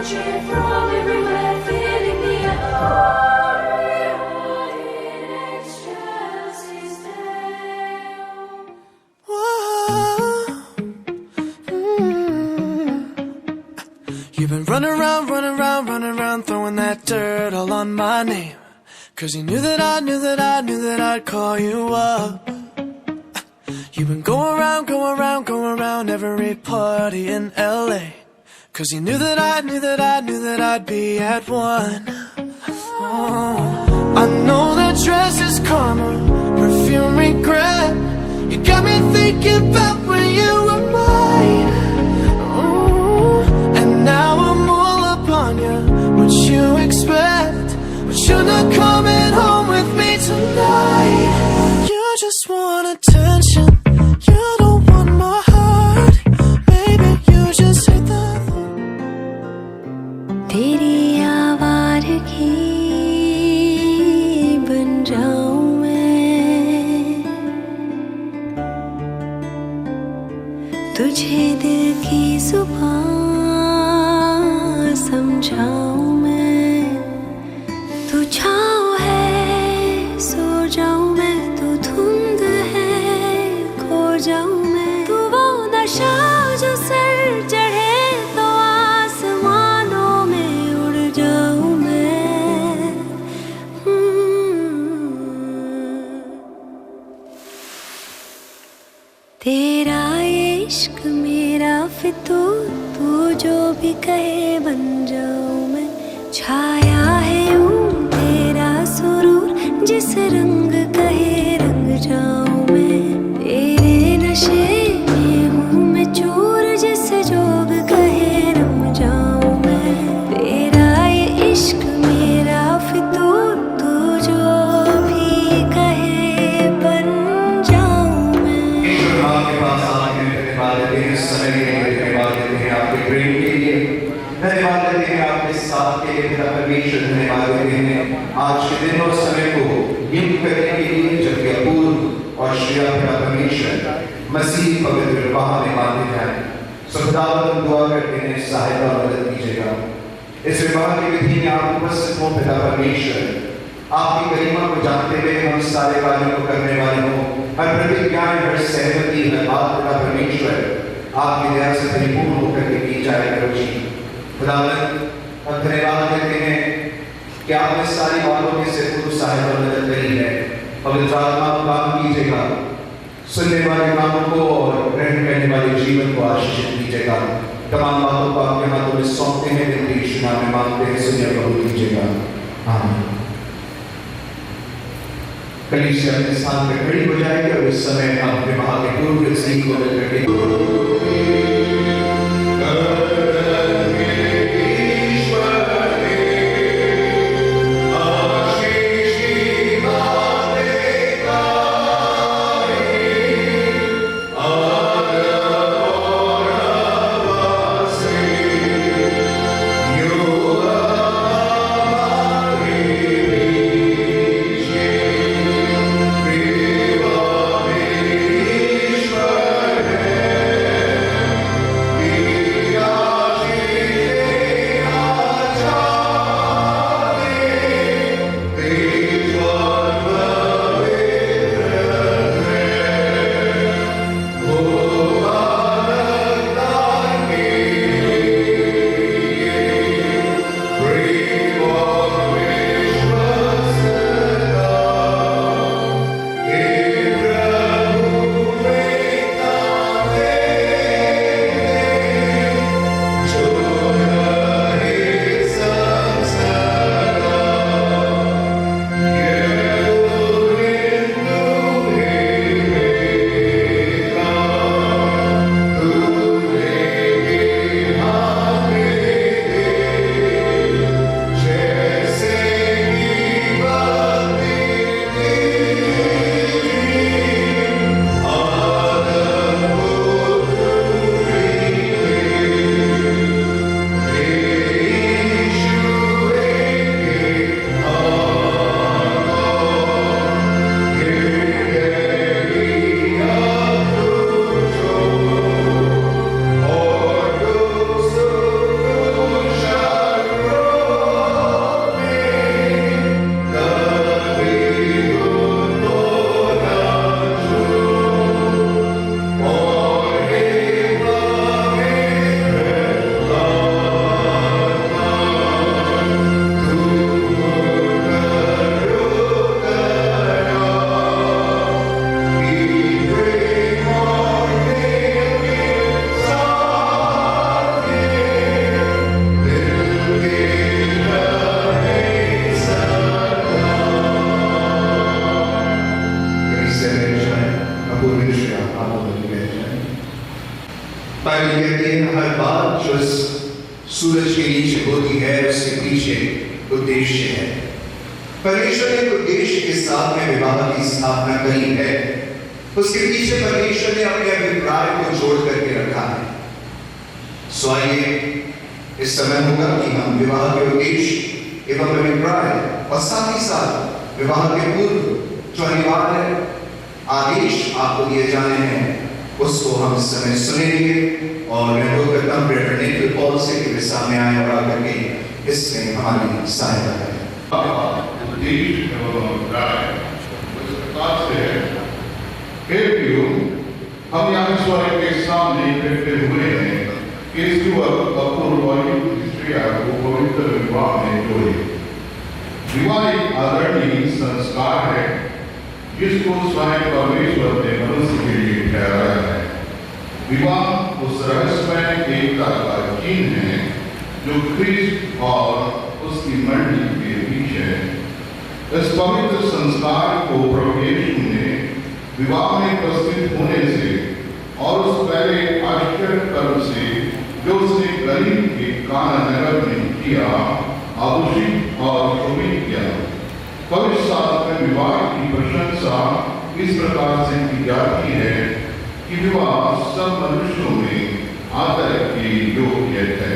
from everywhere, feeling the air. In Chelsea's tale. Whoa. You've been running around, throwing that dirt all on my name. 'Cause you knew that I'd call you up. You've been going around every party in LA. 'Cause you knew that I'd be at one. Oh, I know that dress is karma, perfume regret. You got me thinking about when you were mine. Oh, and now I'm all upon you. What you expect? But you're not coming home with me tonight. You just want attention. You don't want my heart. Baby, you just hate the thought. तेरी आवारगी बन जाऊं मैं, तुझे दिल की जुबान समझाऊं मैं। तू छाँव है सो जाऊं मैं, तू धुंध है खो जाऊं मैं। तू वो नशा जो सर चढ़े तो आसमानों में उड़ जाऊं मैं। तेरा ये इश्क मेरा फितूर, तू जो भी कहे बन जाऊं मैं। छाया है यूं तेरा सुरूर, जिस रंग कहे रंग जाऊं मैं। तेरे नशे में हूँ मैं चूर, जिस जोग कहे रम जाऊं मैं। तेरा ये इश्क मेरा फितूर, तू जो भी कहे बन जाऊं मैं। आपके पास आके धन्यवाद देते हैं, समय के लिए धन्यवाद देते हैं, आपके प्रेम के लिए धन्यवाद देते हैं, आपके साथ के लिए परमेश्वर धन्यवाद देते हैं। आज के दिन और समय को यूं करने के लिए जबकि अपूर्व और श्रेया परमेश्वर मसीह पवित्र विवाह में बांधे जाए। खुदावंद दुआ करते हैं, सहायता और मदद कीजिएगा। इस विवाह की विधि में आप उपस्थित हो पिता परमेश्वर। आपकी गरिमा को जानते हुए हम सारे कार्यों को करने वाले हो, हर प्रतिज्ञा हर सहमति हर बात पिता परमेश्वर आपकी दया से परिपूर्ण होकर के की जाए करो जी। खुदावंद हम धन्यवाद देते हैं कि आपने सारी बातों में से पूर्ण सहायता और मदद करी है। पवित्र आत्मा को काम कीजिएगा, सुनने वाले कानों को और ग्रहण करने वाले जीवन को आशीषित कीजिएगा। तमाम बातों को आपके हाथों में सौंपते हैं, दिन यीशु नाम में मांगते हैं, सुनिए कबूल कीजिएगा। आमीन। कलीसिया अपने स्थान पर खड़ी हो जाएगी और इस समय हम अपने महापूर्व स्त्री को मिलकर सूरज के नीचे होती है, उसके पीछे उद्देश्य है। परमेश्वर ने उद्देश्य के साथ में विवाह की स्थापना करी है। उसके पीछे परमेश्वर ने अपने अभिप्राय को जोड़ करके रखा है। सो आइए इस समय होगा कि हम विवाह के उद्देश्य एवं अभिप्राय और साथ ही साथ विवाह के पूर्व जो अनिवार्य आदेश आपको दिए जाने हैं उसको हम इस समय सुनेंगे। और मैं अनुरोध करता हूं प्रेरणित पॉल से कि वे सामने आए और आकर के इसमें हमारी सहायता करें। हम यहाँ ईश्वर के सामने इकट्ठे हुए हैं कि इस युवक अपूर्व और युक्त स्त्रिया को पवित्र विवाह में जोड़े। विवाह एक आदरणीय संस्कार है जिसको स्वयं परमेश्वर ने मनुष्य के लिए ठहराया है। विवाह उस रहस्यमय एकता का चिन्ह है जो ख्रिस्त और उसकी मंडली के बीच है। इस पवित्र संस्कार को प्रभु यीशु ने विवाह में उपस्थित होने से और उस पहले आश्चर्य कर्म से जो उसने गलील के काना नगर में किया आभूषित और शोभित किया। पवित्र शास्त्र में विवाह की प्रशंसा इस प्रकार से की जाती है कि विवाह सब मनुष्यों में आदर के योग्य है।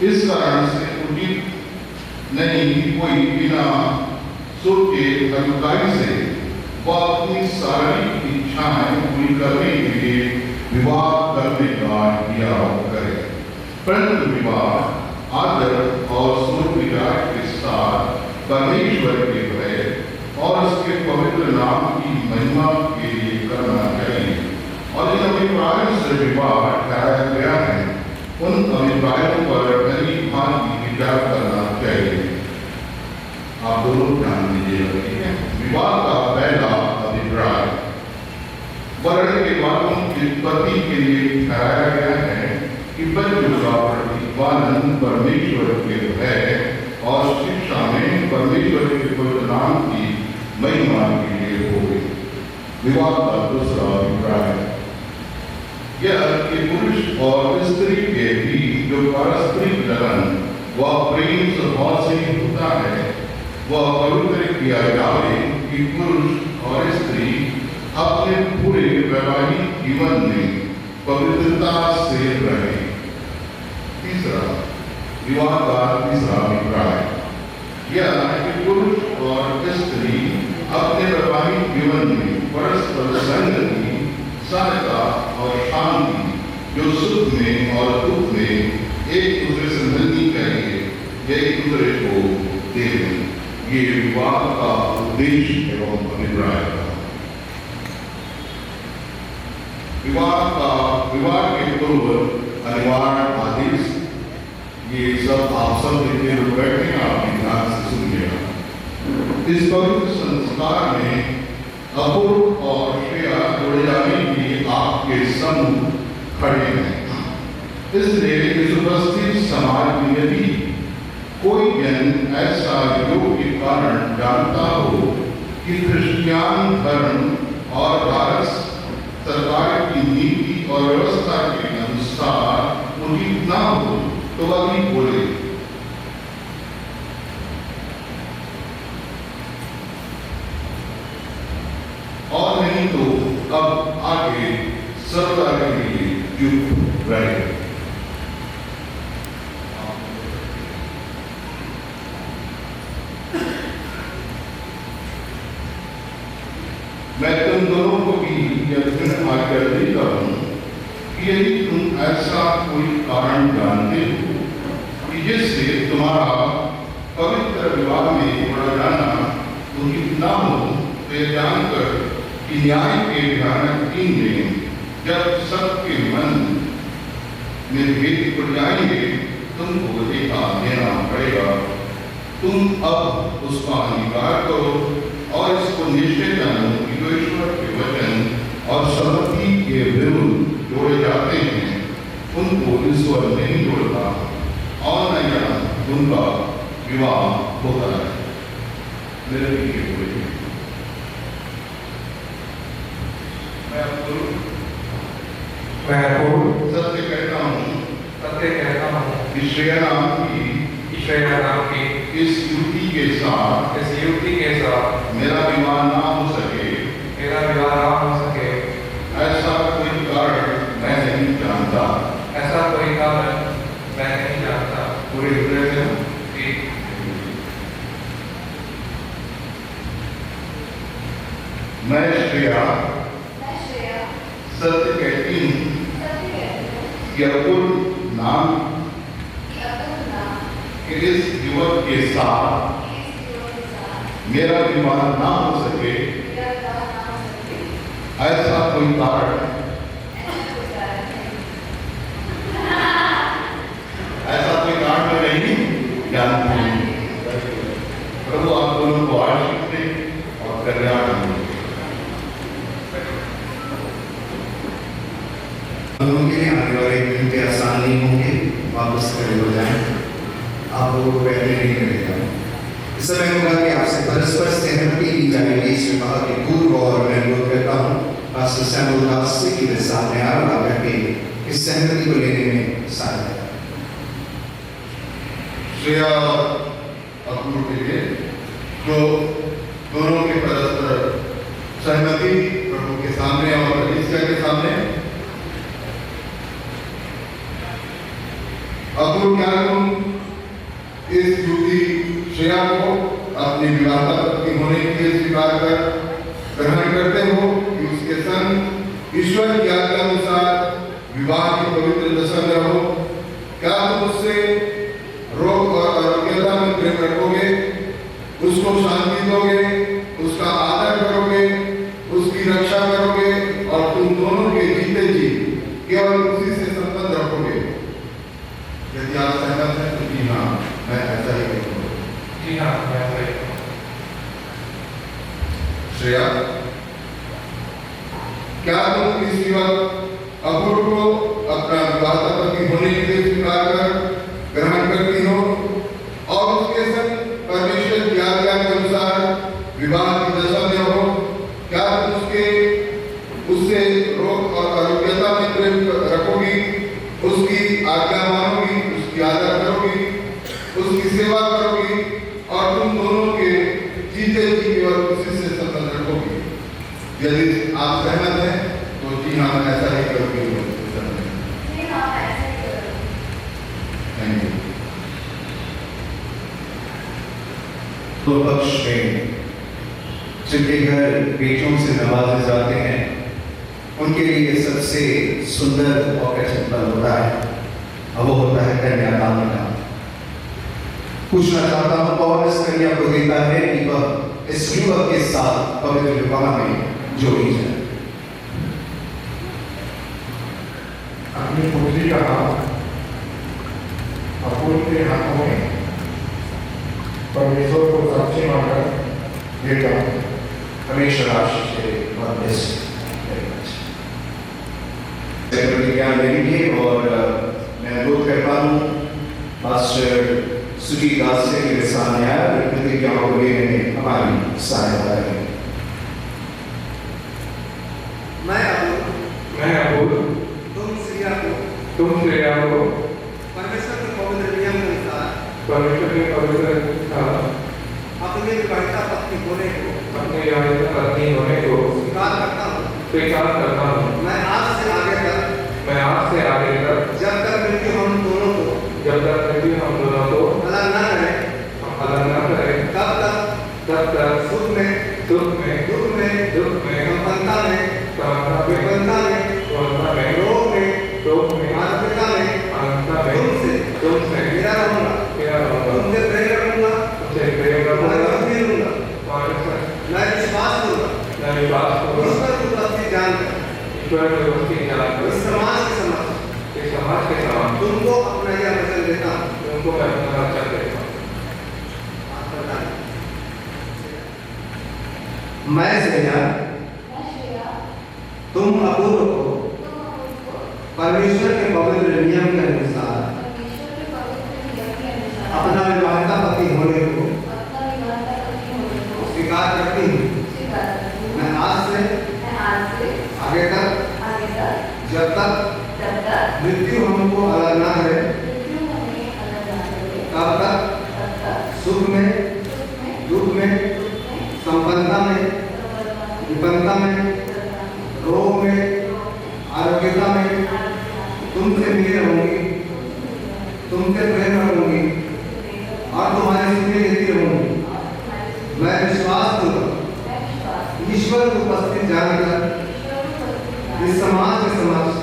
इस कारण से उचित नहीं कि कोई बिना सोचे अधिकारी से वह अपनी शारीरिक इच्छाएं पूरी करने के लिए विवाह करने का त्याग करे, परंतु विवाह आदर और सोच विचार के साथ परमेश्वर के भय और उसके पवित्र नाम की महिमा के लिए करना चाहिए। और जिन अभिप्रायों से विवाह ठहराया गया है उन अभिप्रायों पर भली भांति विचार करना चाहिए। आप दोनों ध्यान दीजिएगा, ठीक है। विवाह का पहला अभिप्राय वर्ण के बातों की उत्पत्ति के लिए ठहराया गया है कि बच्चों का प्रतिपालन परमेश्वर के भय और शिक्षा में परमेश्वर के पवित्र नाम की महिमा के लिए हो गई। विवाह का दूसरा अभिप्राय यह कि पुरुष और स्त्री के बीच जो पारस्परिक लगन व प्रेम स्वभाव से होता है वह पवित्र किया जाए कि पुरुष और स्त्री अपने पूरे वैवाहिक जीवन में पवित्रता से रहे। तीसरा विवाह का तीसरा अभिप्राय यह कि पुरुष और स्त्री अपने वैवाहिक जीवन में परस्पर संगति, सहायता और शांति जो सुख में और दुख में एक दूसरे से मिलनी चाहिए, एक दूसरे को दें। ये विवाह का उद्देश्य एवं अभिप्राय था। विवाह के पूर्व अनिवार्य आदेश ये सब आप सब देखते हुए बैठे हैं, आप ध्यान से सुनिएगा। इस पवित्र संस्कार में अपूर्व और श्रेया जोड़े जाने के लिए आपके सम्मुख खड़े हैं। इसलिए इस उपस्थित समाज में यदि कोई जन ऐसा योग के कारण जानता हो कि क्रिश्चियन धर्म और भारत सरकार की नीति और व्यवस्था के अनुसार उचित न हो तो वह भी बोले। और नहीं तो अब आगे सदा के लिए चुप रहे। मैं तुम दोनों को भी यह आज्ञा देता हूं कि यदि तुम ऐसा कोई कारण जानते हो कि जिससे तुम्हारा पवित्र विवाह में जोड़ा जाना उचित न हो तो यह जानकर कि न्याय के भयानक दिन में जब सबके मन में भेद पड़ जाएंगे तुमको देखा देना पड़ेगा। तुम अब उसका अंगीकार करो और इसको निश्चय जानो कि जो ईश्वर के वचन और सम्मति के विरुद्ध जोड़े जाते हैं उनको ईश्वर नहीं जोड़ता और न यहाँ उनका विवाह होता है। मेरे पीछे बोलिए। मैं आपको सत्य कहता हूँ ईश्वरीय नाम की इस युवती के साथ मेरा विवाह ना हो सके, ऐसा कोई कारण मैं नहीं जानता। पूरे हृदय से मैं श्रेया सत्य कहती हूँ कि अपूर्व नाम कि इस युवक के साथ मेरा विवाह ना हो सके, ऐसा कोई कारण मैं नहीं जानती। प्रभु आप दोनों को आशीष दे और कल्याण दे। दोनों के लिए आने वाले घंटे आसान नहीं होंगे, वापस खड़े हो जाएं। आप लोगों को पहले नहीं मिलेगा। इस समय होगा कि आपसे परस्पर सहमति की जाएगी इस विवाह के पूर्व, और मैं अनुरोध करता हूँ पास्टर सैमुअल दास से कि वे सामने आए और आकर के इस सहमति को लेने में सहायता करें। श्रेया अपूर्व के लिए जो दोनों के परस्पर सहमति प्रभु के सामने और कलीसिया के सामने अपूर्व क्या तुम इस युवती श्रेया को अपनी विवाहिता पत्नी होने के लिए स्वीकार कर ग्रहण करते हो कि उसके संग ईश्वर की आज्ञा के अनुसार विवाह की पवित्र दशा में रहो। क्या तुम उससे रोग और अयोग्यता में प्रेम रखोगे, उसको शांति दोगे, उसका आदर करोगे, उसकी रक्षा करोगे और तुम दोनों के जीते जी केवल उसी से संबंध रखोगे? यदि आप सहमत हैं तो जी हाँ, मैं ऐसा ही करूँगा। श्रेया, क्या तुम इस युवक अपूर्व को अपना विवाहिता पति होने के लिए स्वीकार कर ग्रहण करती हो और उसके संग परमेश्वर की आज्ञा के अनुसार विवाह की दशा में हो? क्या तुम उससे रोग और अयोग्यता में प्रेम रखोगी, उसकी आज्ञा मानोगी, उसकी आदर करोगी, उसकी सेवा करोगी और तुम दोनों के जीते जी केवल उसी से संबंध रखोगी? यदि आप सहमत हैं तो जी हाँ, मैं ऐसा ही करूँगी। दो पक्ष में जिनके घर बेटियों से नवाजे जाते हैं उनके लिए सबसे सुंदर और कठिन पल होता है, अब वो होता है कन्यादान का। पूछना चाहता हूँ कौन इस कन्या को देता है कि वह इस युवक के साथ पवित्र विवाह में जोड़ी जाए? अपनी पुत्री का हाथ अपूर्व के हाथों में परमेश्वर को साक्षी मानकर देता हूँ। परमेश्वर आशीष दे। ज्ञान देंगे और मैं अनुरोध करता हूँ पास्टर सुजीत दास से मेरे सामने आया प्रतिज्ञाओं को लेने में हमारी सहायता करें। मैं अपूर्व तुम श्रेया को परमेश्वर के पवित्र नियम के अनुसार अपने विवाहिता पत्नी होने को स्वीकार करता हूँ। मैं आज से आगे तक जब तक मृत्यु हम दोनों को अलग न करे तब तक सुख में दुख में संपन्नता में विपन्नता में रोग में आत्मिकता में तुमसे मेरा रहूंगा, तुमसे प्रेम रखूंगा, मैं विश्वास करूंगा ईश्वर की उपलब्धि जानकर इस समाज के समक्ष तुमको अपना यह वचन देता हूँ। मैं श्रेया तुम अपूर्व को परमेश्वर के पवित्र नियम के अनुसार अपना विवाहिता पति होने को स्वीकार करती हूँ। मैं आज से आगे तक जब तक मृत्यु हमको अलग ना करे सुख में, दुख में, संपन्नता में, विपन्नता में, रोग में, आरोग्यता में तुमसे मिले रहूंगी, तुमसे प्रेम रहूंगी और तुम्हारी सुधि देती रहूंगी। मैं विश्वास पूर्वक ईश्वर को उपस्थित जानकर इस समाज के समक्ष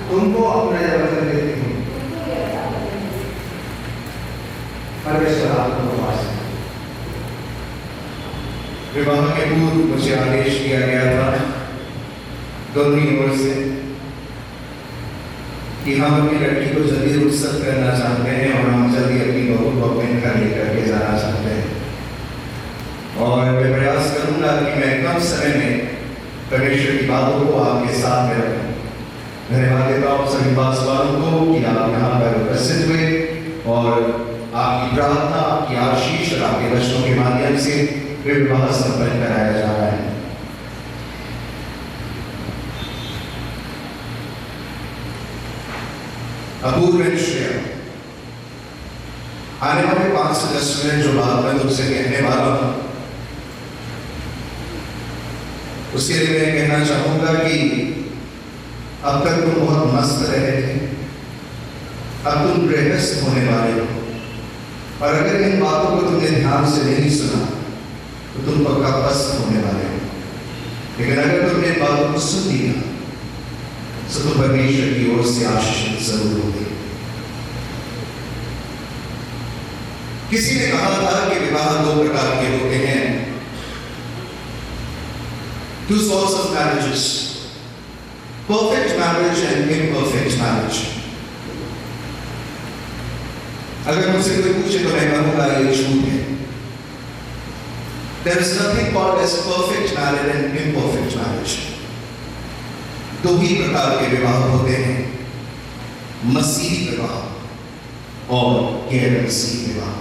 तुमको अपना यह वचन देती हूँ। परमेश्वर आपको आशीष। विवाह के पूर्व मुझे आदेश दिया गया था दोनों ही ओर से कि हम अपनी लड़की को जल्दी रुखसत करना चाहते हैं और हम जल्दी अपनी बहू को अपने घर लेकर के जाना चाहते हैं। और मैं प्रयास करूंगा कि मैं कम समय में परमेश्वर की बातों को आपके साथ में रखूं। धन्यवाद देता हूँ सभी पासवानों को कि आप यहाँ पर उपस्थित हुए और आपकी प्रार्थना, आपकी आशीष और आपके वचनों के माध्यम से विवाह संपन्न कराया जा रहा है। अपूर्व निश्चय आने वाले 5 से 10 मिनट जो बात मैं तुमसे कहने वाला हूं उसके लिए मैं कहना चाहूंगा कि अब तक तुम बहुत मस्त रहे थे, अब तुम गृहस्थ होने वाले हो और अगर इन बातों को तुमने ध्यान से नहीं सुना तो तुम पक्का पस्त होने वाले हो। लेकिन अगर तुमने इन बातों को सुन लिया तो तुम परमेश्वर की ओर से आशीषित जरूर होंगे। किसी ने कहा था कि विवाह 2 प्रकार के होते हैं, 2 sorts of marriages, perfect marriage and imperfect marriage। अगर मुझसे कोई पूछे तो मैं कहूंगा ये झूठ है। There is nothing called as perfect marriage and imperfect marriage। 2 ही प्रकार के विवाह होते हैं, मसीही विवाह और गैर मसीही विवाह।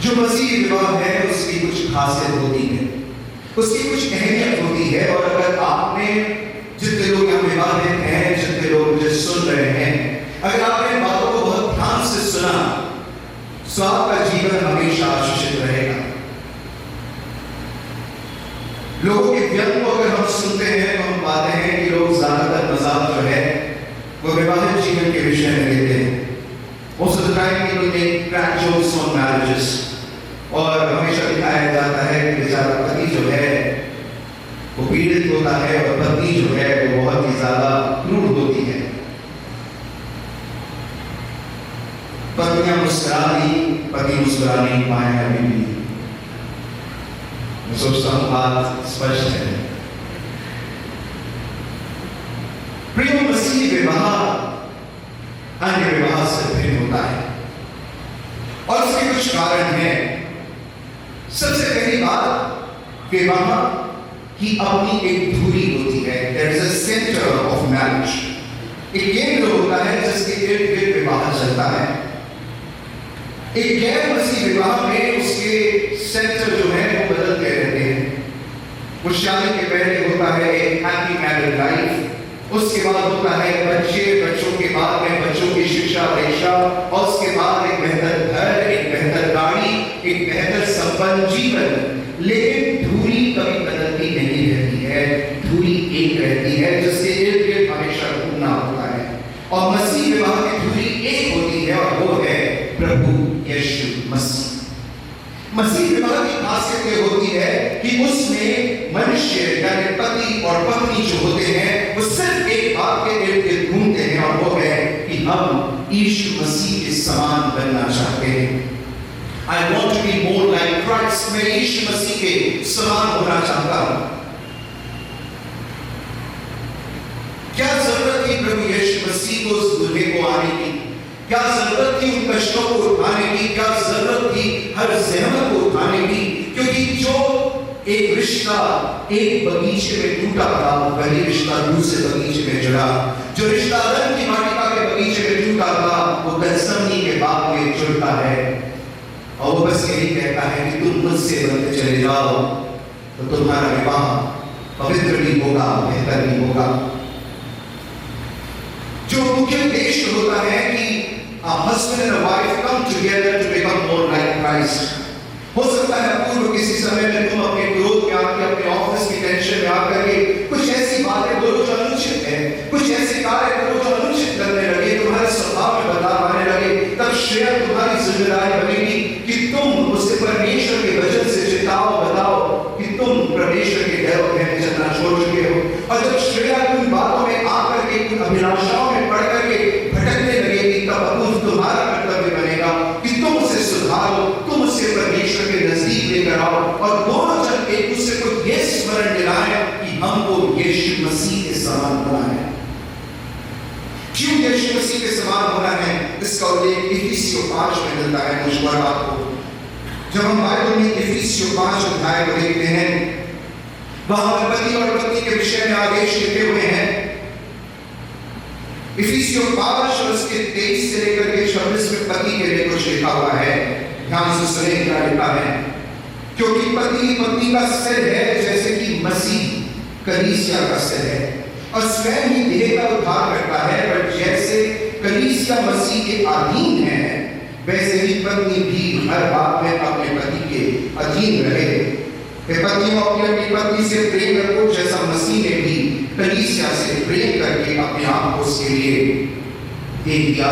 जो मसीही विवाह है उसकी कुछ खासियत होती है, उसकी कुछ अहमियत होती है और अगर आपने, जितने लोग यहाँ विवाहित हैं, जितने लोग मुझे सुन रहे हैं, अगर आपने इन बातों को बहुत ध्यान से सुना तो आपका जीवन हमेशा आशीषित रहेगा। लोगों के व्यंग को अगर हम सुनते हैं तो हम पाते हैं कि लोग ज्यादातर मजाक जो है वो विवाहित जीवन के विषय में लेते हैं। Most of the time people make crack jokes on marriages और हमेशा दिखाया जाता है कि बेचारा पति जो है वो पीड़ित होता है और पत्नी जो है वो बहुत ही ज्यादा क्रूर होती है। पत्नियां मुस्कुरा दी, पति मुस्कुरा नहीं पाए अभी भी। मैं सोचता हूं बात स्पष्ट है। प्रिय मसीही विवाह अन्य विवाह से भिन्न होता है और उसके कुछ कारण हैं। सबसे पहली बात, विवाह की अपनी एक धुरी होती है। There is a center of marriage। एक केंद्र होता है जिसके इर्द गिर्द विवाह चलता है। एक गैर मसीही विवाह में उसके सेंटर जो है वो बदलते रहते हैं। वो शादी के पहले होता है एक हैप्पी मैरिड लाइफ, उसके बाद होता है बच्चे, बच्चों के बाद में बच्चों की शिक्षा दीक्षा और उसके बाद एक बेहतर घर, एक बेहतर गाड़ी, एक बेहतर संपन्न जीवन। लेकिन धुरी कभी बदलती नहीं रहती है, धुरी एक रहती है जिसके इर्द गिर्द हमेशा घूमना होता है। और मसीह विवाह की धुरी एक होती है और वो है प्रभु यीशु मसीह। मसीह विवाह की खासियत ये होती है कि उसमें मनुष्य यानी पति और पत्नी जो होते हैं वो सिर्फ एक बात के इर्द गिर्द घूमते हैं और वो है कि हम यीशु मसीह के समान बनना चाहते हैं। I want to be more like Christ। मैं यीशु मसीह के समान होना चाहता हूं। क्या जरूरत थी प्रभु यीशु मसीह को उस दूल्हे को आने की? क्या जरूरत थी उन कष्टों को उठाने की? क्या जरूरत थी हर जहमत को उठाने की? क्योंकि जो एक रिश्ता एक बगीचे में टूटा था वही रिश्ता दूसरे बगीचे में जुड़ा। जो रिश्ता रंग की वाटिका के बगीचे में टूटा था वो गत्सेमनी के बाग में जुड़ता है। और वो बस यही कहता है कि तुम मुझसे बनते चले जाओ तो तुम्हारा विवाह पवित्र भी होगा, बेहतर भी होगा। जो मुख्य उद्देश्य होता है कि a husband and a wife come together to become more like Christ. हो सकता है पूर्व किसी समय में तुम अपने क्रोध में आके अपने ऑफिस की टेंशन में आकर के कुछ ऐसी बातें बोलो जो अनुचित है, कुछ ऐसे कार्य करो जो अनुचित करने लगे, तुम्हारे स्वभाव में बदलाव आने लगे, तब श्रेया तुम्हारी जिम्मेदारी बनेगी कि तुम उसे परमेश्वर के वचन से चिताओ, बताओ कि तुम परमेश्वर के गैरों में चलना छोड़ चुके हो। और जब श्रेया उन बातों में आकर के उन अभिलाषाओं में पड़ करके भटकने लगेगी, तब अपूर्व तुम्हारा कर्तव्य बनेगा कि तुम उसे सुधारो, तुम उसे परमेश्वर के नजदीक लेकर आओ और दोनों जन एक दूसरे को यह स्मरण दिलाएं कि हमको यीशु मसीह के समान होना है। क्यों यीशु मसीह के समान होना है, इसका उल्लेख इफिसियों 5 में मिलता है। मुझे आपको जब हम बाइबल में इफिसियों 5 अध्याय को देखते हैं, वहां पर पति और पत्नी के विषय में आदेश लिखे हुए हैं। इफिसियों 5 और उसके 23 से लेकर के 26 में पति के लिए कुछ लिखा हुआ है। ध्यान से सुने क्या लिखा है। क्योंकि पति पत्नी का सिर है, जैसे कि मसीह कलीसिया का सिर है और स्वयं ही देह का उद्धार करता है। पर जैसे कलीसिया मसीह के अधीन है, वैसे ही पत्नी भी हर बात में अपने पति के अधीन रहे। पत्नियों अपनी पत्नी से प्रेम रखो, जैसा मसीह ने भी कलीसिया से प्रेम करके अपने आप को उसके लिए दे दिया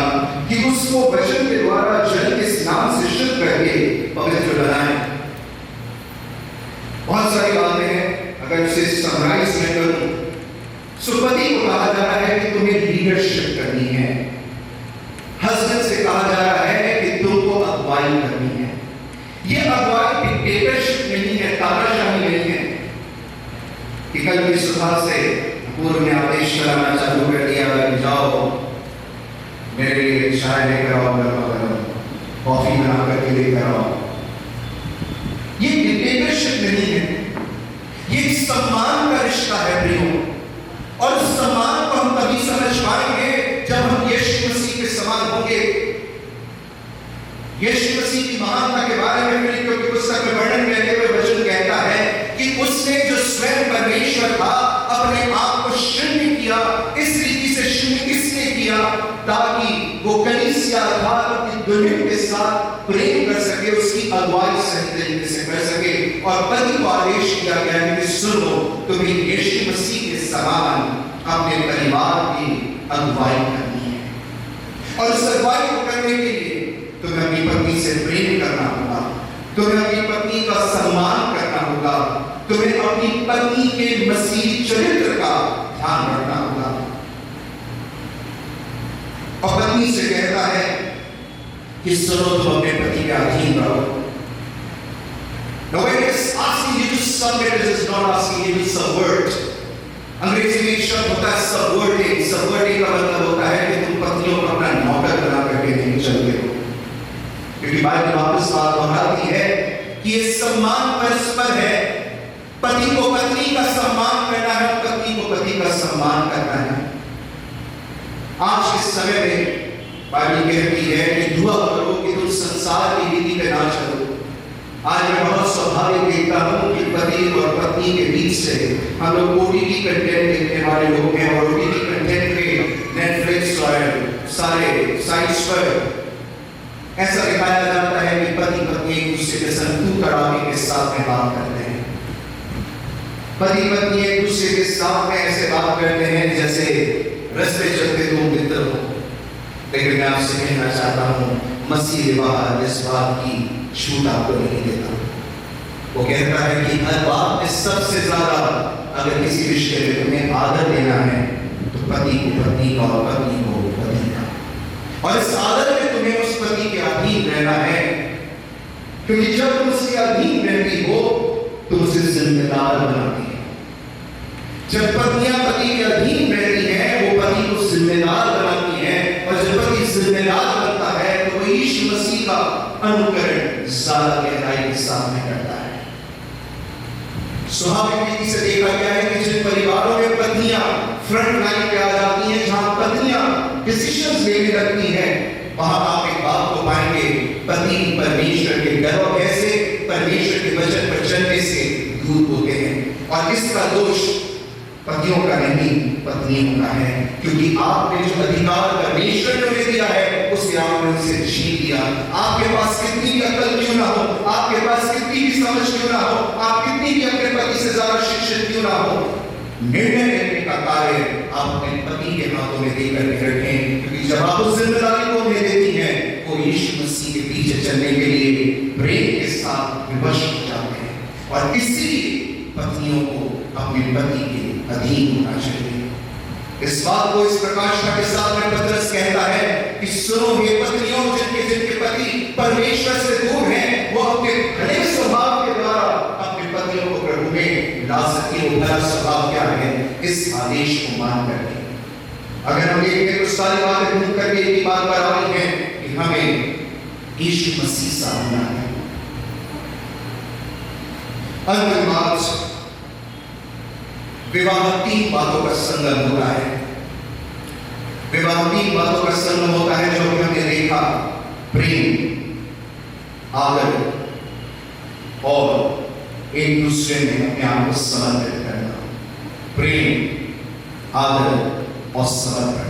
कि उसको वचन के द्वारा जल के स्नान से शुद्ध करके पवित्र बनाए। बहुत सारी बातें हैं, अगर इसे समराइज में करूं, सुपति को कहा जा रहा है कि तुम्हें लीडरशिप करनी है। हस्बैंड से कहा जा रहा है कि तुमको अगुवाई करनी है। ये अगुवाई डिक्टेटरशिप नहीं है, तानाशाही नहीं है कि कल की सुबह से पूर्व ने आदेश चलाना चालू कर दिया, जाओ मेरे लिए चाय लेकर आओ, कॉफी बना करके लेकर आओ। ये डिक्टेटरशिप नहीं है, ये सम्मान का रिश्ता है प्रियो। और उस सम्मान को हम तभी समझ पाएंगे जब हम यीशु मसीह के समान होंगे। यीशु मसीह की महानता के बारे में फिलिपियों की पुस्तक में वर्णन करते हुए वचन कहता है कि उसने जो स्वयं परमेश्वर था, अपने आप को शून्य किया। इस रीति से शून्य इसलिए किया ताकि वो कलीसिया अपनी दुनिया के साथ प्रेम कर सके, उसकी अगुवाई सही तरीके से कर सके। और पति को आदेश किया गया कि सुनो, तुम्हें यीशु मसीह के समान अपने परिवार की अगुवाई करनी है। और उस अगुवाई को करने के लिए तुम्हें अपनी पत्नी से प्रेम करना होगा, तुम्हें अपनी पत्नी का सम्मान करना होगा, तुम्हें अपनी पत्नी के मसीही चरित्र का ध्यान रखना होगा। और पत्नी से कहता है कि सुनो, तुम अपने पति के अधीन रहो। Now when it's asking you to submit, it is not asking you to subvert. अंग्रेजी में एक शब्द होता है सबवर्टिंग। सबवर्टिंग का मतलब होता है कि तुम पत्नियों को अपना नौकर बना करके नहीं चलते हो, क्योंकि बाइबल वापस बात दोहराती है कि ये सम्मान परस्पर है। पति को पत्नी का सम्मान करना है, पत्नी को पति का सम्मान करना है। आज के समय में बाइबल कहती है कि दुआ करो कि तुम संसार की रीति पे ना चलो। आज मैं बहुत स्वाभाविक देखता हूँ कि पति और पत्नी के बीच से हम लोग ओटीटी कंटेंट देखने वाले लोग हैं, और ओटीटी कंटेंट पे नेटफ्लिक्स और सारे साइट्स पर ऐसा दिखाया जाता है कि पति पत्नी एक दूसरे के साथ तू तड़ाके के साथ में बात करते हैं। पति पत्नी एक दूसरे के साथ में ऐसे बात करते हैं जैसे रास्ते चलते दो मित्र हो। लेकिन मैं आपसे कहना चाहता हूँ, मसीह विवाह इस बात की छूट आपको नहीं देता। वो कहता है कि हर बात में सबसे ज्यादा अगर किसी रिश्ते में तुम्हें आदर देना है तो पति को पत्नी का और पत्नी को पति का, और इस आदर में तुम्हें उस पति के अधीन रहना है, क्योंकि जब तुम उसके अधीन रहती हो तुम उसे जिम्मेदार बनाती है। जब पत्नियां पति के अधीन रहती हैं वो पति को जिम्मेदार बनाती हैं, और जब पति जिम्मेदार बनता है तो वो यीशु मसीह का अनुकरण ज्यादा गहराई के साथ में करता है। स्वाभाविक रीति से देखा गया है कि जिन परिवारों में पत्नियां फ्रंट लाइन पे आ जाती हैं, जहां पत्नियां डिसीजंस लेने लगती हैं, वहां आप एक बात को पाएंगे, पति परमेश्वर के गौरव कैसे परमेश्वर के वचन पर चलने से दूर होते हैं। और इसका दोष पतियों का नहीं पत्नियों का है, क्योंकि आपने जो अधिकार परमेश्वर ने उन्हें दिया है उसे आपने उनसे छीन लिया। आपके पास कितनी भी अकल क्यों ना हो, आपके पास कितनी भी समझ क्यों ना हो, आप कितनी भी अपने पति से ज्यादा शिक्षित क्यों ना हो, निर्णय लेने का कार्य आप अपने पति के हाथों में देकर के रखें, क्योंकि जब आप उस जिम्मेदारी को उन्हें देती हैं वो यीशु मसीह के पीछे चलने के लिए प्रेम के साथ विवश हो जाते हैं। और इसलिए पत्नियों को अपने पति के अधीन होना चाहिए। इस बात को इस प्रकाशना के साथ में पतरस कहता है कि सुनो हे पत्नियों, जिनके पति परमेश्वर से दूर हैं, वो अपने भले स्वभाव के द्वारा अपने पतियों को प्रभु में ला सकती है। भला स्वभाव क्या है? इस आदेश को मान करके अगर हम एक सारी बातें भूल करके एक ही बात पर आ रही है कि हमें यीशु मसीह सा होना है। अंतिम बात, विवाह 3 बातों का संगम होता है। विवाह 3 बातों का संगम होता है जो हमने देखा, प्रेम, आदर और एक दूसरे में अपने आप को समर्पित करना। प्रेम, आदर और समर्पण,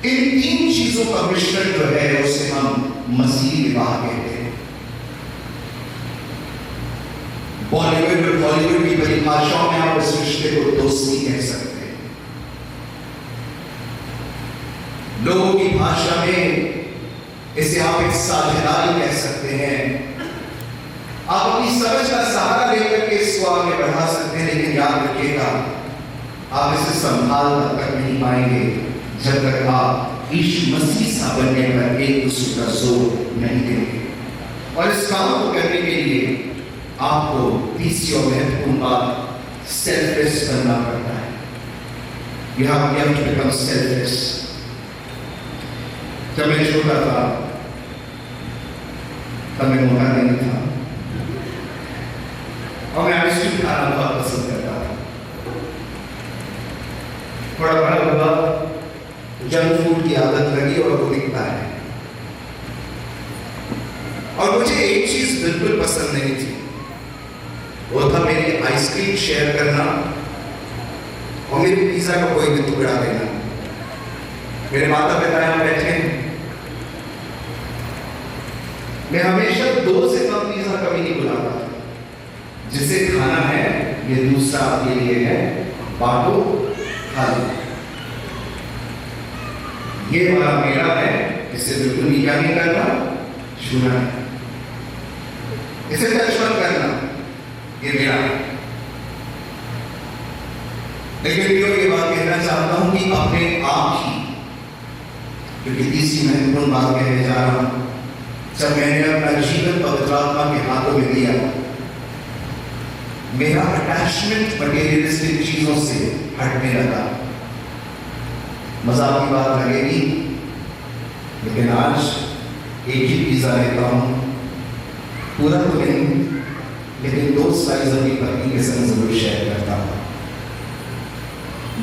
इन 3 चीजों का मिश्रण जो है उसे हम मसीही विवाह कहते हैं। बॉलीवुड और बॉलीवुड की परिभाषाओं में आप इस रिश्ते को दोस्ती कह सकते हैं। लोगों की भाषा में इसे आप एक साझेदारी कह सकते हैं। आप अपनी समझ का सहारा लेकर के इसको आगे बढ़ा सकते हैं, लेकिन याद रखिएगा आप इसे संभाल तक नहीं पाएंगे जब तक आप यीशु मसीह सा बनने पर एक दूसरे का जोर नहीं देंगे। और इस काम को करने के लिए आपको तीसरी और महत्वपूर्ण बात सेल्फलेस बनना पड़ता है। You have to become selfless। जब मैं छोटा था तब मैं मोटा नहीं था और मैं आइसक्रीम खाना बहुत पसंद करता था। थोड़ा बड़ा हुआ, जंक फूड की आदत लगी और वो दिखता है। और मुझे एक चीज बिल्कुल पसंद नहीं थी, वो था मेरी आइसक्रीम शेयर करना और मेरे पिज्जा का कोई भी टुकड़ा देना। मेरे माता पिता यहाँ बैठे हैं, मैं हमेशा 2 से कम पिज्जा कभी नहीं बुलाता। जिसे खाना है ये दूसरा आपके लिए है, बांटो खा लो। ये वाला मेरा है, इसे बिल्कुल भी क्या नहीं करना, छूना है, इसे टच मत करना, ये मेरा है। लेकिन ये बात कहना चाहता हूं कि अपने आप ही, क्योंकि तीसरी महत्वपूर्ण बात कहने जा रहा हूं, जब मैंने अपना जीवन पवित्र आत्मा के हाथों में दिया, मेरा अटैचमेंट मटेरियलिस्टिक चीजों से हटने लगा। मजाक की बात लगेगी, लेकिन आज एक ही पिज्जा लेता हूं, पूरा तो नहीं, लेकिन 2 स्लाइस अपनी पत्नी के संग जरूर शेयर करता हूं।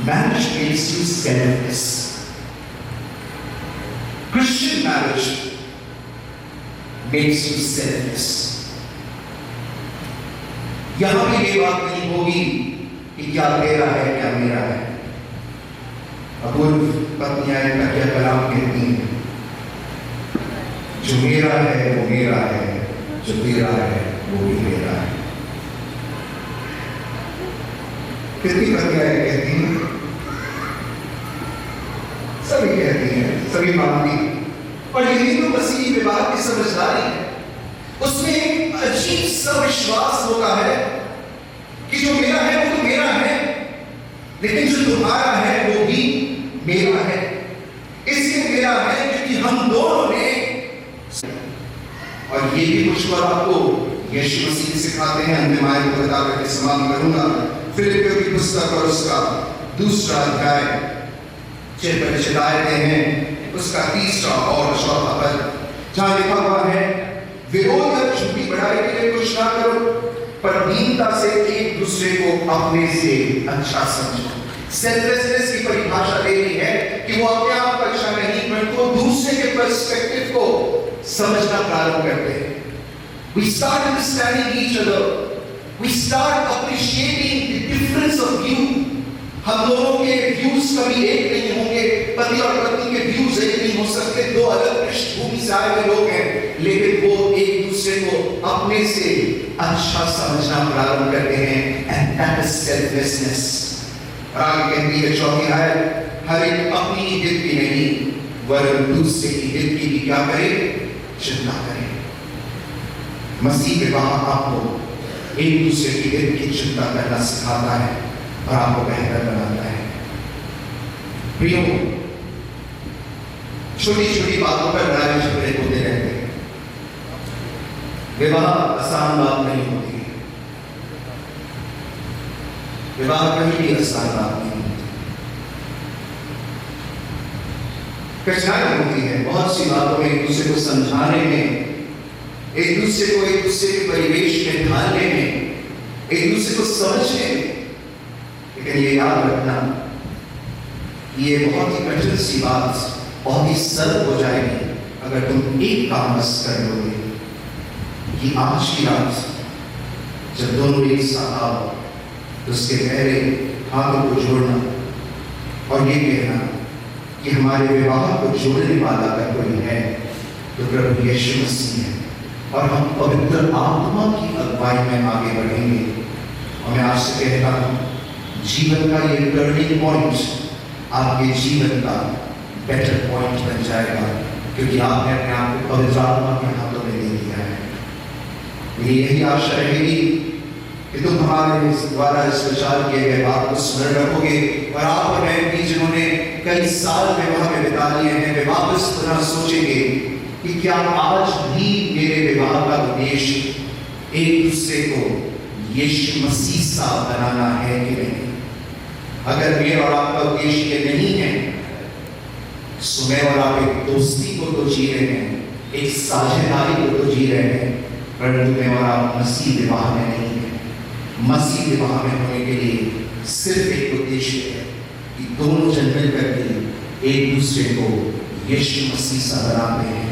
Marriage makes you selfless। Christian marriage makes you selfless। यहां भी ये बात नहीं होगी कि क्या तेरा है क्या मेरा है। अपूर्व पत्नियां इनका क्या कलाम कहती हैं, जो मेरा है वो मेरा है, जो तेरा है वो भी मेरा है। कितनी पत्नियां कहती हैं, सभी कहती हैं, सभी मानती हैं। और यही तो मसीही विवाह की समझदारी है। उसमें एक अजीब सा विश्वास होता है कि जो मेरा है वो तो मेरा है, लेकिन जो तुम्हारा है वो भी मेरा है। इसलिए मेरा है क्योंकि हम दोनों ने, और ये भी कुछ बार आपको यीशु मसीह सिखाते हैं। अंतिम आयत को बता करके समाप्त करूंगा। फिलिपियों की पुस्तक और उसका 2रा अध्याय, 6 आयतें हैं, उसका 3रा और 4था पद, जहां लिखा हुआ है, विरोध और झूठी बढ़ाई के लिए कुछ ना करो, पर दीनता से एक दूसरे को अपने से अच्छा समझो। सेल्फलेसनेस की परिभाषा दे रही है कि वो अपने आप को अच्छा नहीं, बल्कि वो दूसरे के पर्सपेक्टिव को समझना प्रारंभ करते हैं। We start understanding each other. We start appreciating the difference of view. हम दोनों के व्यूज कभी एक नहीं होंगे, पति और पत्नी के व्यूज एक नहीं हो सकते, दो अलग पृष्ठभूमि से आए हुए लोग हैं, लेकिन वो एक दूसरे को अपने से अच्छा समझना प्रारंभ करते हैं, एंड दैट इज सेल्फलेसनेस। आगे कहती है चौथी आयत, हर एक अपनी हित की नहीं वरन दूसरे की हित की भी क्या करे, चिंता करे। मसीह विवाह आपको एक दूसरे की हित की चिंता करना सिखाता है और आपको बेहतर बनाता है। प्रियो, छोटी छोटी बातों पर लड़ाई झगड़े होते रहते हैं। विवाह आसान बात नहीं होती है, विवाह कहीं भी आसान बात नहीं होती, कठिनाई होती है बहुत सी बातों में, एक दूसरे को समझाने में, एक दूसरे को एक दूसरे के परिवेश में ढालने में, एक दूसरे को समझने में। लेकिन ये याद रखना, ये बहुत ही कठिन सी बात बहुत ही सरल हो जाएगी अगर तुम एक काम बस कर लोगे कि आज की रात जब दोनों एक साथ आओ तो उसके पहले हाथों को जोड़ना और ये कहना कि हमारे विवाह को जोड़ने वाला अगर कोई है तो प्रभु यीशु मसीह है, और हम पवित्र आत्मा की अगुवाई में आगे बढ़ेंगे। और मैं आपसे कहता हूं, जीवन का ये टर्निंग पॉइंट आपके जीवन का बेटर पॉइंट बन जाएगा, क्योंकि आपने अपने आप को पवित्र आत्मा के हाथों में दे दिया है। मेरी यही आशा रहेगी कि तुम हमारे द्वारा इस विचार किए गए बात को स्मरण रखोगे, और आप और मैं भी जिन्होंने कई साल विवाह में बिता लिए हैं, वे वापस पुनः सोचेंगे कि क्या आज भी मेरे विवाह का उद्देश्य एक दूसरे को यीशु मसीह सा बनाना है कि नहीं। अगर मेरा और आपका उद्देश्य ये नहीं है, सो मैं और आप एक दोस्ती को तो जी रहे हैं, एक साझेदारी को तो जी रहे हैं, परंतु मैं और आप मसीह विवाह में नहीं है। मसीह विवाह में होने के लिए सिर्फ एक उद्देश्य है कि दोनों जन मिलकर के एक दूसरे को यीशु मसीह सा बनाते हैं,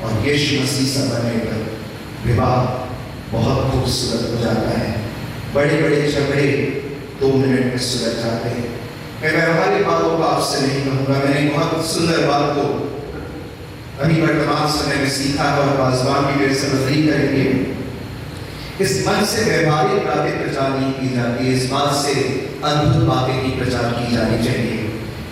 और यीशु मसीह सा बनने पर विवाह बहुत खूबसूरत हो जाता है। बड़े बड़े झगड़े 2 मिनट में सुलझ जाते हैं। मैं व्यवहारिक बातों को आपसे नहीं कहूँगा, मैंने बहुत सुंदर बात को अभी वर्तमान समय में सीखा है और बाज़बान भी मेरे से बदली करेंगे। इस मन से व्यवहारिक बातें प्रचार नहीं की जाती, इस बात से अद्भुत बातें ही प्रचार की जानी चाहिए।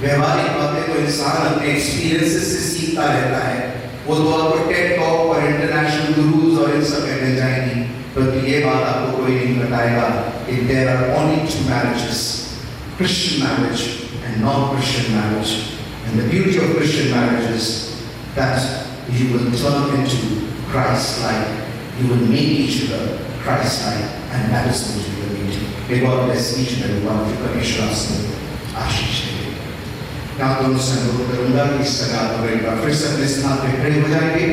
व्यवहारिक बातें तो इंसान अपने एक्सपीरियंसेस से सीखता रहता है, वो तो आपको टेड टॉक और इंटरनेशनल गुरुज और इन सब में मिल जाएंगी, परंतु ये बात आपको कोई नहीं बताएगा कि there are only 2 marriages, Christian marriage and non-Christian marriage, and the beauty of Christian marriage is that you will turn into Christ-like, you will make each other Christ-like, and that is going to be the beauty. May God bless each and every one of you. परमेश्वर से आशीष दे। मैं आप दोनों से अनुरोध करूंगा कि इस सगाई पर एक बार फिर से अपने स्थान पे खड़े हो जाएंगे,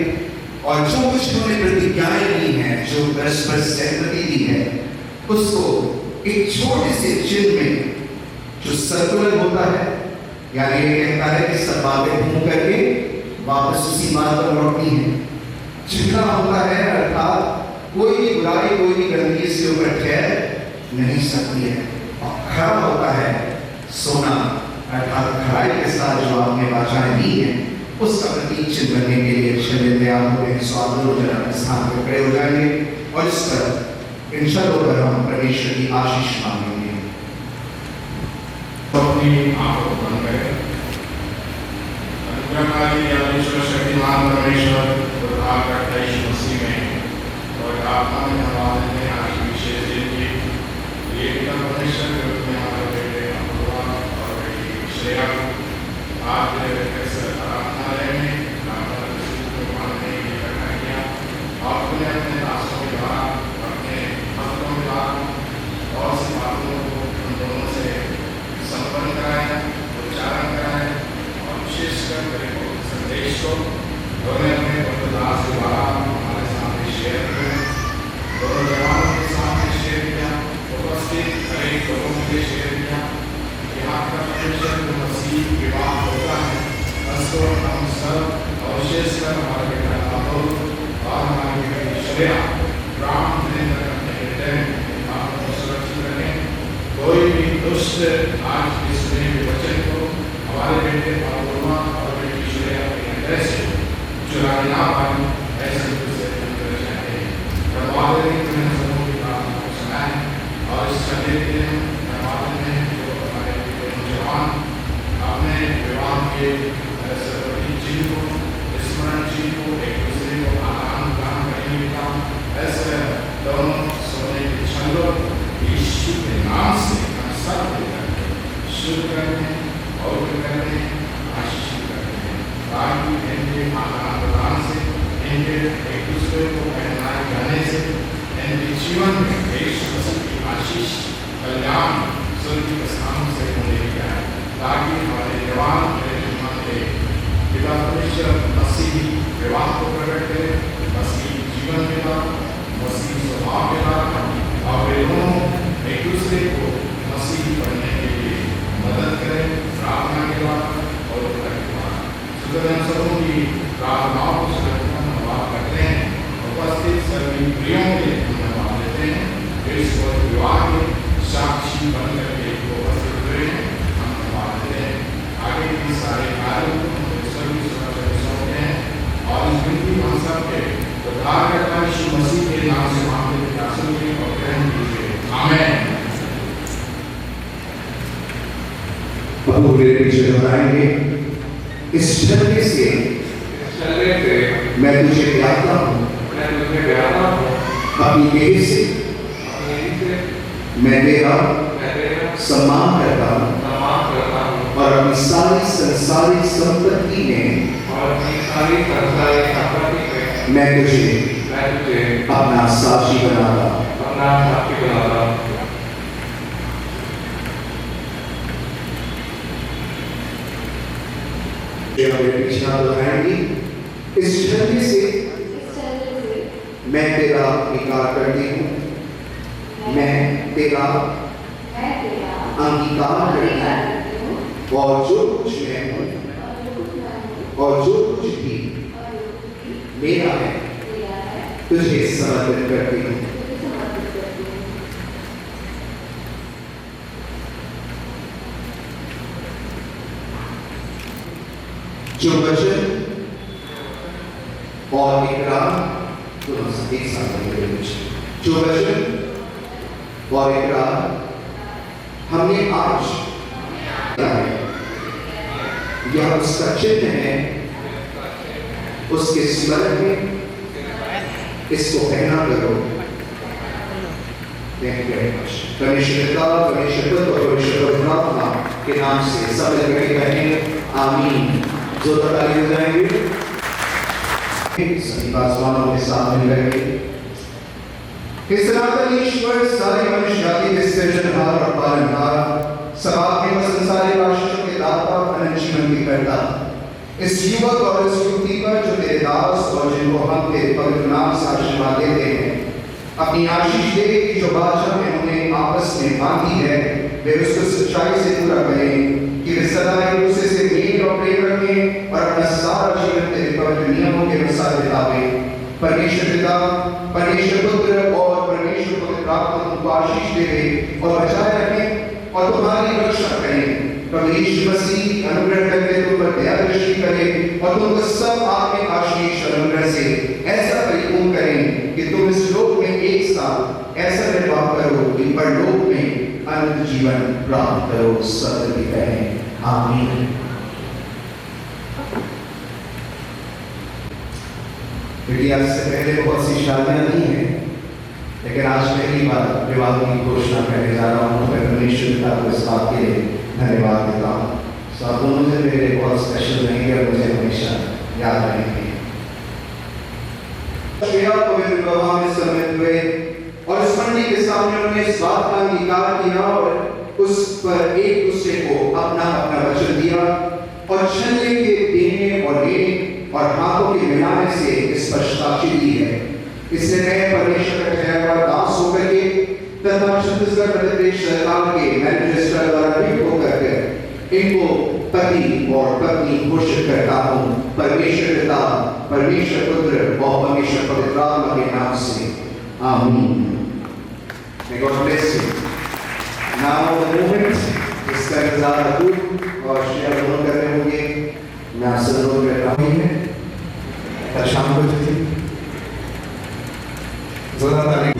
और जो कुछ उन्होंने प्रतिज्ञाएं दी हैं, जो परस्पर सहमति दी है, उसको एक छोटे से चिन्ह में जो सर्कुलर होता है, यानी ये कहता है कि सब बातें घूम करके वापस उसी बात पर लौटती हैं। चिन्ह होता है अर्थात कोई भी बुराई, कोई भी गंदगी इसके ऊपर ठहर नहीं सकती है। और खड़ा होता है सोना, अर्थात खड़ाई के साथ जो आपने वाचाएं दी हैं, उसका प्रतीक चिन्ह बनने के लिए चले तैयार हो गए। स्वागत जरा अपने स्थान पर खड़े हो जाएंगे, और इस पर इन शब्दों पर हम परमेश्वर की आशीष मांगेंगे। अपनी आंखों को बंद करें। अनुग्रहकारी परमेश्वर, शक्तिमान परमेश्वर, प्रभु का यीशु मसीह में और आत्मा में हमारे में आज विशेष दिन की एक परमेश्वर के रूप में हमारे बेटे अमृता और बेटी श्रेया आज कैसे आराधनालय में मानने की कठिनाइयाँ आपने अपने रास्तों के द्वारा, अपने भक्तों के द्वारा और सी बातों को हम दोनों से संपन्न कराया, उच्चारण कराया, और विशेषकर मेरे संदेश को उन्होंने अपने पत्रदास के द्वारा हमारे सामने शेयर किया, दोनों जवानों के सामने शेयर किया, उपस्थित अनेक लोगों के लिए शेयर किया। यहाँ का परमेश्वर जो मसीह विवाह होता है, उसको हम सब और विशेषकर हमारे बेटा राहुल और हमारी बेटी श्रेया राम अपने हृदय में सुरक्षित रखें। कोई भी उस आज इस वचन को हमारे बेटे पालमा और बेटी श्रेया के हृदय से चुराने ना पाए ऐसे चाहते हैं। धन्यवाद तुम्हें समूह की प्रार्थना को सुना है और इस संदेश के धन्यवाद में जो हमारे जवान अपने विवाह के सरस्वती जी को स्मरण जी को एक दूसरे को आदान प्रदान करने का ऐसे दोनों सोने के छंदों यीशु के नाम से सब शुरू करने और करने आशीष करने ताकि इनके आदान प्रदान से इनके एक दूसरे को पहनाए जाने से इनके जीवन में यीशु मसीह की आशीष कल्याण स्वर्गीय स्थान से होने का ताकि हमारे जवान हमारे पिता परमेश्वर मसीह विवाह को प्रकट करे, मसीह जीवन के बाद मसीह स्वभाव के बाद और वे दोनों एक दूसरे को मसीह बनने के लिए मदद करें प्रार्थना के बाद और सुतरां सबों की प्रार्थनाओं को धन्यवाद करते हैं। उपस्थित सभी प्रियों के लिए धन्यवाद देते हैं इस विवाह के साक्षी बनकर के उपस्थित हुए हैं, धन्यवाद देते हैं। आगे के सारे कार्यों को सभी सौंपते हैं और इस विनती हम सब के उद्धारकर्ता यीशु मसीह के नाम से मांगते हैं और ग्रहण कीजिए। आमीन। प्रभु मेरे पीछे दोहराएंगे, इस चलने से मैं तुझे प्यारता हूँ, अपनी देह से मैं तेरा सम्मान करता हूँ और अपनी सारी संसारिक संपत्ति में मैं तुझे अपना साक्षी बनाता हूँ। पिछला दोहराएंगी, इस चलने से मैं तेरा इनकार करती हूँ, मैं तेरा अंगीकार करती हूँ और जो कुछ मैं हूँ और जो कुछ भी मेरा है तुझे समर्पित करती हूँ। जो वचन और इकरार दोनों एक साथ जो वचन और इकरार हमने आज यह उसका चिन्ह है, उसके स्मरण में इसको पहना करो। परमेश्वर पिता, परमेश्वर पुत्र और परमेश्वर पवित्र आत्मा के नाम से सब मिलकर कहेंगे आमीन। जो ताली बजाएंगे सभी आसमानों के साथ मिलकर हे सनातन ईश्वर, सारी मनुष्य जाति के सृजनहार और पालनहार, सभा के व संसारिक आशीषों के दाता, अनंत जीवन की करता, इस युवक और इस युवती पर जो तेरे दास और जिनको हम तेरे पवित्र नाम से आशीर्वाद देते हैं, अपनी आशीष दे कि जो बाचा में उन्हें आपस में बांधी है वे उसको सच्चाई से पूरा करें, कि वे सदा एक दूसरे से मेल और प्रेम रखें और अपना सारा जीवन तेरे पवित्र नियमों के अनुसार बितावें। परमेश्वर पिता, परमेश्वर पुत्र और परमेश्वर पवित्र आत्मा तुमको आशीष देवे और बचाए रखें और तुम्हारी रक्षा करें। प्रभु यीशु मसीह अनुग्रह करके तुम पर दया दृष्टि करें और तुमको सब आत्मिक आशीष अनुग्रह से ऐसा परिपूर्ण करें कि तुम इस लोक में एक साथ ऐसा निर्वाह करो कि परलोक में अनंत जीवन प्राप्त करो। सत्य की कहें आमीन। आज से पहले बहुत सी शादियां नहीं है, लेकिन आज पहली बार विवाह की घोषणा करने जा रहा हूँ। मैं परमेश्वर पिता को इस बात के लिए धन्यवाद देता हूँ। आप दोनों से मेरे बहुत स्पेशल रहेंगे और मुझे हमेशा याद रहेंगे। पवित्र विवाह में सम्मिलित हुए और इस मंडली के सामने उन्होंने इस बात का अंगीकार किया और उस पर एक दूसरे को अपना अपना वचन दिया और छलने के देने और लेने और हाथों के मिलाने से इस पर साक्षी दी है। इसलिए मैं परमेश्वर का ठहरा हुआ दास होकर के तथा छत्तीसगढ़ मध्य प्रदेश सरकार के मैनेजर द्वारा नियुक्त होकर इनको पति और पत्नी घोषित करता हूँ परमेश्वर पिता, परमेश्वर पुत्र और परमेश्वर पवित्र आत्मा के नाम से आमीन। May God bless you. now the moment जिसका इंतजार अतुल और श्रेया दोनों कर रहे होंगे, मैं आपसे अनुरोध कर रहा हूँ कल शाम को ज़रा तारीख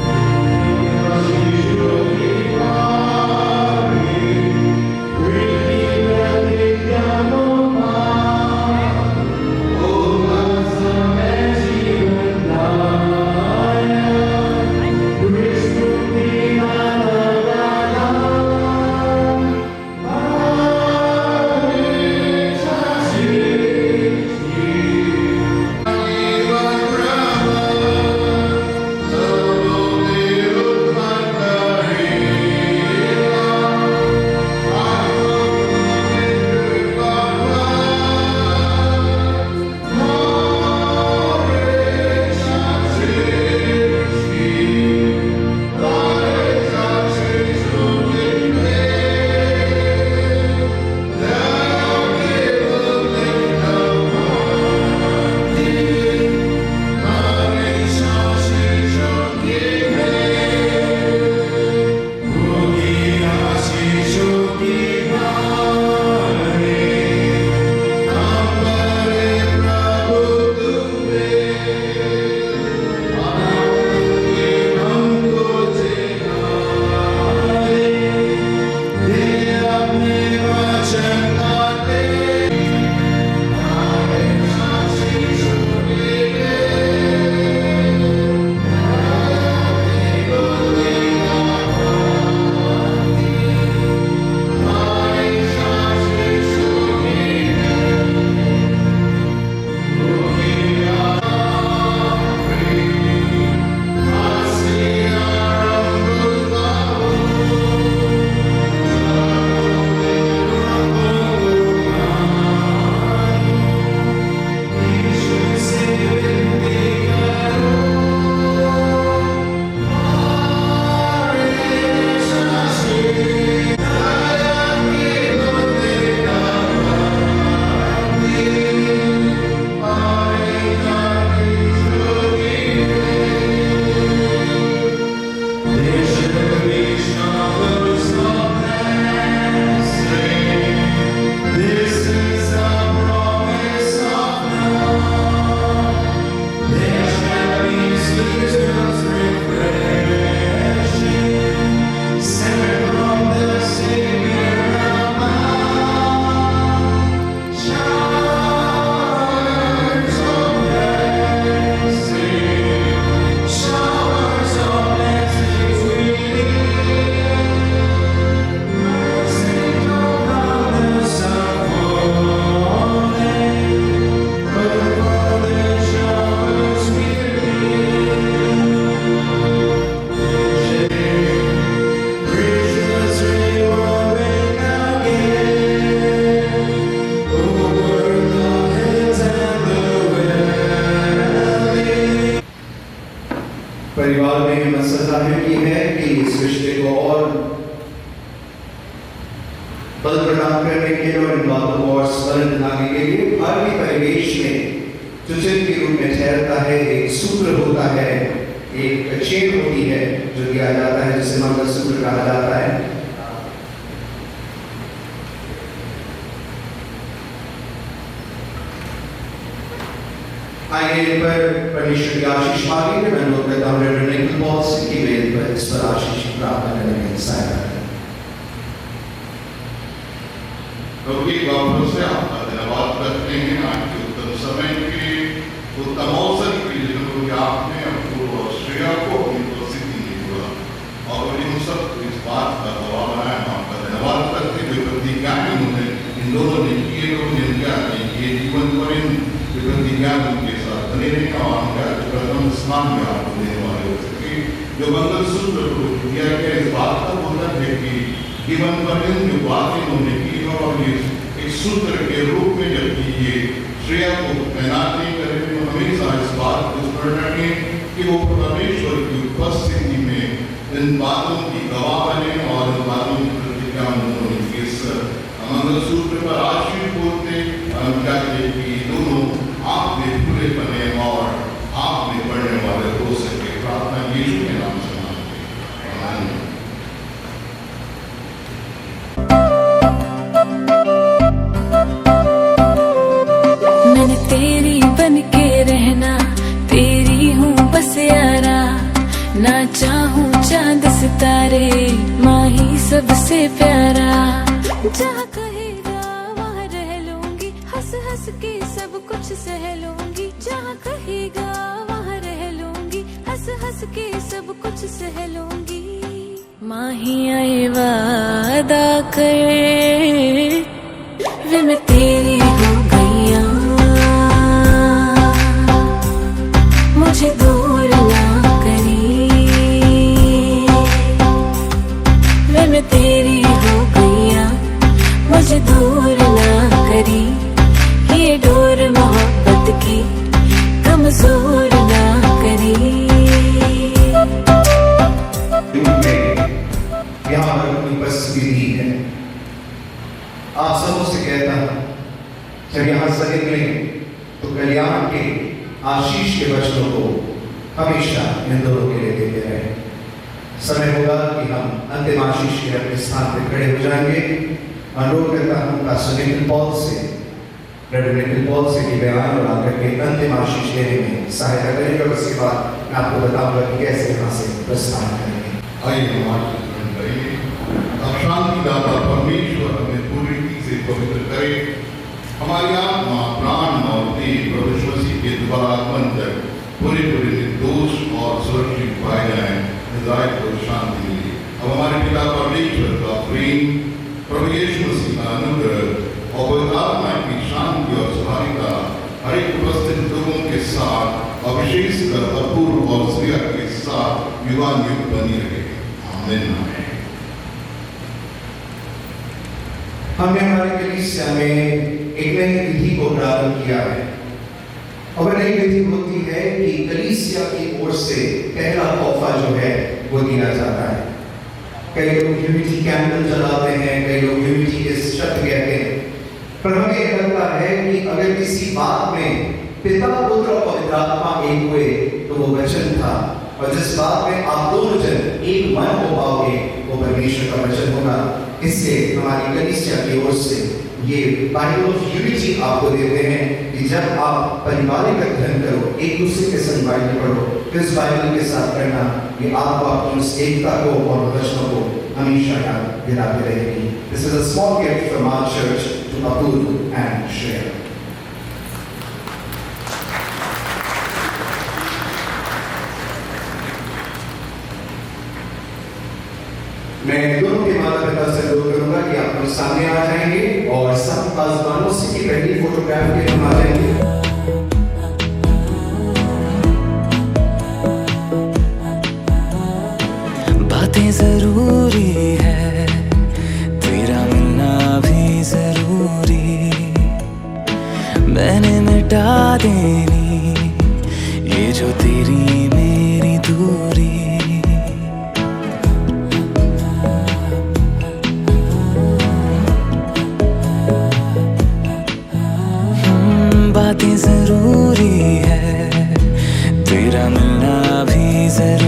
परिवार में मकसद जाहिर की है कि इस रिश्ते को और बल प्रदान करने के लिए और इन बातों को और सरल बनाने के लिए भारतीय परिवेश में जो चिन्ह के रूप में ठहरता है, एक सूत्र होता है, एक चेन होती है जो दिया जाता है, जिसे मंगलसूत्र कहा जाता है। आइए इन पर परमेश्वर की आशीष मांगे। मैं अनुरोध करता हूँ रेवरेंड निखिल पॉल से कि वे इन पर इस पर आशीष प्राप्त करने में सहायता करें। प्रभु की बातों से आपका धन्यवाद करते हैं आज के उत्तम समय के उत्तम अवसर के लिए जो आपने अपूर्व और श्रेया को अपनी उपस्थिति में जोड़ा और इन सब इस बात का गवाह बनाया। आपका धन्यवाद करते हुए प्रतिज्ञा इन दोनों ने किए, लोग जिनका ये जीवन पर इन प्रतिज्ञा उनके साथ बने रहने का मांगा। प्रथम स्नान में आपको देने वाले हो सके जो मंगलसूत्र को दिया गया, इस बात का बोधक है कि जीवन पर इन जो बातें उन्होंने की और एक सूत्र के रूप में जबकि ये श्रेया को तैनात नहीं करे, तो हमेशा इस बात को स्मरण रखें कि वो परमेश्वर की उपस्थिति में इन बातों की गवाह बने और इन बातों की प्रतिज्ञा उन्होंने इस मंगलसूत्र पर आशीष बोलते हम चाहते कि दोनों आप में पूरे बने और आप में बढ़ने वाले हो सके। प्रार्थना यीशु के नाम से मांगते हैं। ना चाहूं चांद सितारे, माँ ही सबसे प्यारा। जहाँ कहेगा वहाँ रह लूंगी, हंस हंस के सब कुछ सह लूंगी। जहाँ कहेगा वहाँ रह लूंगी, हंस हंस के सब कुछ सह लूंगी। माँ ही आए वादा करे, वे मैं तेरी हो गईया, मुझे दूर ना करी। वे मैं तेरी हो गईया, मुझे दूर ना करी। ये डोर मोहब्बत की कमजोर ना करी। यहाँ पर अपनी उपस्थिति है। आप सबों से कहता हूं, जब यहाँ से निकले तो कल्याण के आशीष के वचनों को हमेशा इन दोनों के लिए देते रहे। समय होगा कि हम अंतिम आशीष के अपने स्थान पर खड़े हो जाएंगे। अनुरोध करता हूं पास्टर निखिल पॉल से, रेवरेंड निखिल पॉल से कि बयान और आकर के अंतिम आशीष देने में सहायता करेंगे और उसके बाद मैं आपको बताऊंगा कि कैसे यहाँ से प्रस्थान करेंगे। आइए हम आज करेंगे। अब शांति दाता परमेश्वर हमें पूरी रीति से पवित्र करे। हमारी आत्मा, प्राण और देह प्रभु यीशु मसीह के द्वारा आगमन तक पूरे निर्दोष और सुरक्षित पाए जाए। हिदायत और शांति मिले। अब हमारे पिता परमेश्वर का प्रेम, प्रभु यीशु मसीह का अनुग्रह और पवित्र आत्मा की शांति और सहायता हर एक उपस्थित लोगों के साथ और विशेषकर अपूर्व और श्रेया के साथ विवाह युग बनी रहे। आमीन। हमने हमारे कलीसिया में एक नई विधि को प्रारंभ किया है और नई विधि होती है कि कलीसिया की ओर से पहला तोहफा जो है वो दिया जाता है। कई लोग यूनिटी कैंडल जलाते हैं, कई लोग यूनिटी के शब्द कहते हैं, पर हमें लगता है कि अगर किसी बात में पिता, पुत्र और पवित्र आत्मा एक हुए तो वो वचन था, और जिस बात में आप दोनों जन एक मन हो पाओगे वो परमेश्वर का वचन होगा। इससे हमारी कलीसिया की ओर से ये बाइबल ऑफ यूनिटी आपको देते हैं कि जब आप पारिवारिक अध्ययन करो, एक दूसरे के संग बाइबल पढ़ो, फिर इस बाइबल के साथ करना, ये आपको आपकी उस एकता को और वचनों को हमेशा याद दिलाते रहेगी। This is a small gift from our church to Apur and Shreya. मैं दोनों के माता पिता से अनुरोध करूंगा कि आप लोग सामने आ जाएंगे और सब पासवानों से की पहली फोटोग्राफ के लिए हम आ जाएंगे। बातें जरूरी है, तेरा मिलना भी जरूरी, मैंने मिटा देनी ये जो तेरी मेरी दूरी। बातें जरूरी है, तेरा मिलना भी जरूरी,